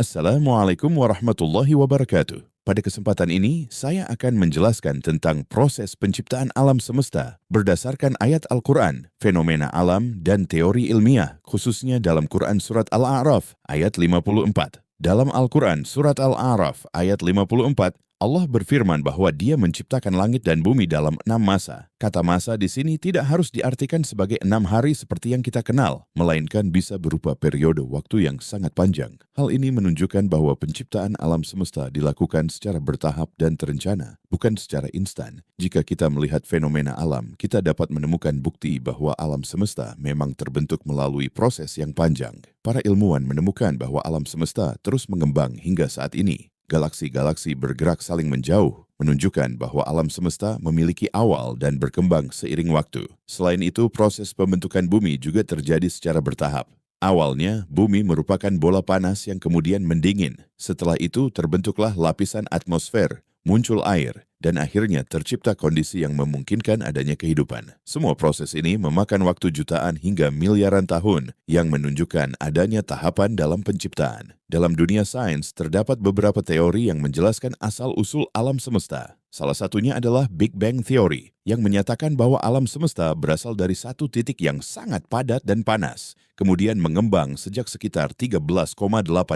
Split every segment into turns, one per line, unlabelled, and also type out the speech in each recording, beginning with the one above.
Assalamualaikum warahmatullahi wabarakatuh. Pada kesempatan ini, saya akan menjelaskan tentang proses penciptaan alam semesta berdasarkan ayat Al-Quran, fenomena alam, dan teori ilmiah, khususnya dalam Quran Surat Al-A'raf, ayat 54. Dalam Al-Quran Surat Al-A'raf, ayat 54, Allah berfirman bahwa Dia menciptakan langit dan bumi dalam 6 masa. Kata masa di sini tidak harus diartikan sebagai 6 hari seperti yang kita kenal, melainkan bisa berupa periode waktu yang sangat panjang. Hal ini menunjukkan bahwa penciptaan alam semesta dilakukan secara bertahap dan terencana, bukan secara instan. Jika kita melihat fenomena alam, kita dapat menemukan bukti bahwa alam semesta memang terbentuk melalui proses yang panjang. Para ilmuwan menemukan bahwa alam semesta terus mengembang hingga saat ini. Galaksi-galaksi bergerak saling menjauh, menunjukkan bahwa alam semesta memiliki awal dan berkembang seiring waktu. Selain itu, proses pembentukan bumi juga terjadi secara bertahap. Awalnya, bumi merupakan bola panas yang kemudian mendingin. Setelah itu, terbentuklah lapisan atmosfer, muncul air, dan akhirnya tercipta kondisi yang memungkinkan adanya kehidupan. Semua proses ini memakan waktu jutaan hingga miliaran tahun yang menunjukkan adanya tahapan dalam penciptaan. Dalam dunia sains, terdapat beberapa teori yang menjelaskan asal-usul alam semesta. Salah satunya adalah Big Bang Theory, yang menyatakan bahwa alam semesta berasal dari satu titik yang sangat padat dan panas, kemudian mengembang sejak sekitar 13,8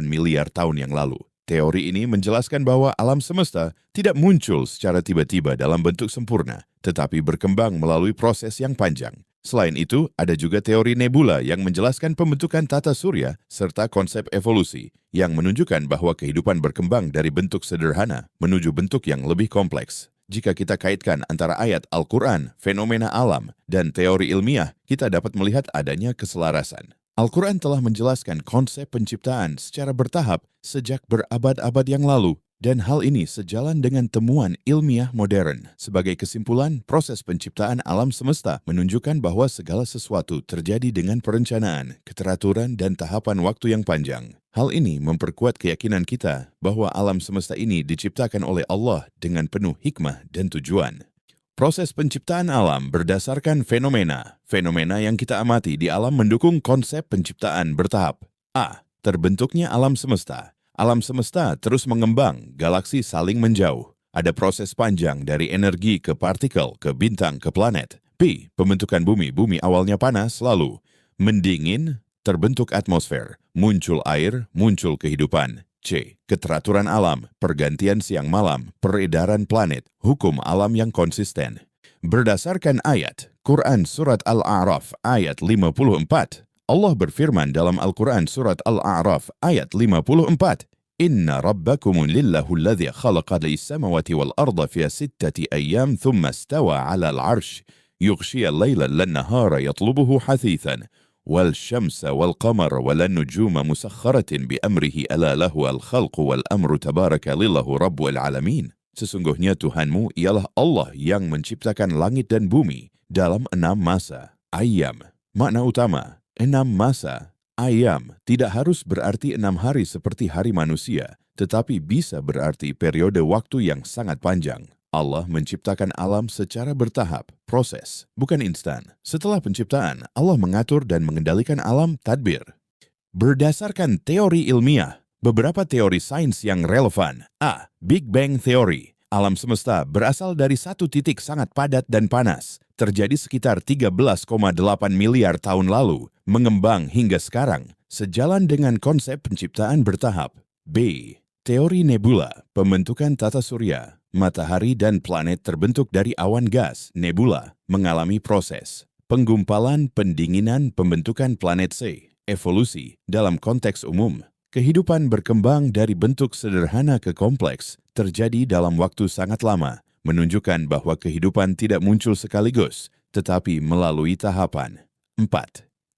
miliar tahun yang lalu. Teori ini menjelaskan bahwa alam semesta tidak muncul secara tiba-tiba dalam bentuk sempurna, tetapi berkembang melalui proses yang panjang. Selain itu, ada juga teori nebula yang menjelaskan pembentukan tata surya serta konsep evolusi yang menunjukkan bahwa kehidupan berkembang dari bentuk sederhana menuju bentuk yang lebih kompleks. Jika kita kaitkan antara ayat Al-Quran, fenomena alam, dan teori ilmiah, kita dapat melihat adanya keselarasan. Al-Quran telah menjelaskan konsep penciptaan secara bertahap sejak berabad-abad yang lalu, dan hal ini sejalan dengan temuan ilmiah modern. Sebagai kesimpulan, proses penciptaan alam semesta menunjukkan bahwa segala sesuatu terjadi dengan perencanaan, keteraturan, dan tahapan waktu yang panjang. Hal ini memperkuat keyakinan kita bahwa alam semesta ini diciptakan oleh Allah dengan penuh hikmah dan tujuan. Proses penciptaan alam berdasarkan fenomena. Fenomena yang kita amati di alam mendukung konsep penciptaan bertahap. A. Terbentuknya alam semesta. Alam semesta terus mengembang, galaksi saling menjauh. Ada proses panjang dari energi ke partikel, ke bintang, ke planet. B. Pembentukan bumi. Bumi awalnya panas, lalu mendingin, terbentuk atmosfer, muncul air, muncul kehidupan. C. Keteraturan alam, pergantian siang malam, peredaran planet, hukum alam yang konsisten. Berdasarkan ayat Quran Surat Al-A'raf ayat 54, Allah berfirman dalam Al-Quran Surat Al-A'raf ayat 54, Inna rabbakumun lillahu alladhi khalaqa lis-samawati wal-arda fi 6 ayyam thumma istawa 'ala al-'arsh yughshi al-layla lan-nahara yatlubuhu hathithan والشمس والقمر ولا النجوم مسخرة بأمره ألا له الخلق والأمر تبارك لله رب العالمين. Sesungguhnya Tuhanmu ialah Allah yang menciptakan langit dan bumi dalam 6 masa. Ayyam, makna utama, 6 masa. Ayyam tidak harus berarti 6 hari seperti hari manusia, tetapi bisa berarti periode waktu yang sangat panjang. Allah menciptakan alam secara bertahap, proses, bukan instan. Setelah penciptaan, Allah mengatur dan mengendalikan alam tadbir. Berdasarkan teori ilmiah, beberapa teori sains yang relevan. A. Big Bang Theory. Alam semesta berasal dari satu titik sangat padat dan panas. Terjadi sekitar 13,8 miliar tahun lalu, mengembang hingga sekarang, sejalan dengan konsep penciptaan bertahap. B. Teori nebula, pembentukan tata surya. Matahari dan planet terbentuk dari awan gas, nebula, mengalami proses. Penggumpalan, pendinginan, pembentukan planet C. Evolusi, dalam konteks umum. Kehidupan berkembang dari bentuk sederhana ke kompleks, terjadi dalam waktu sangat lama, menunjukkan bahwa kehidupan tidak muncul sekaligus, tetapi melalui tahapan. 4.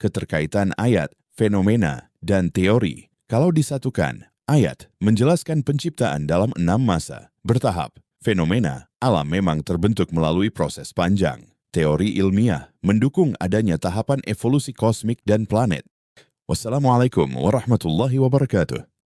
Keterkaitan ayat, fenomena, dan teori. Kalau disatukan, ayat menjelaskan penciptaan dalam 6 masa, bertahap. Fenomena alam memang terbentuk melalui proses panjang. Teori ilmiah mendukung adanya tahapan evolusi kosmik dan planet. Wassalamualaikum warahmatullahi wabarakatuh.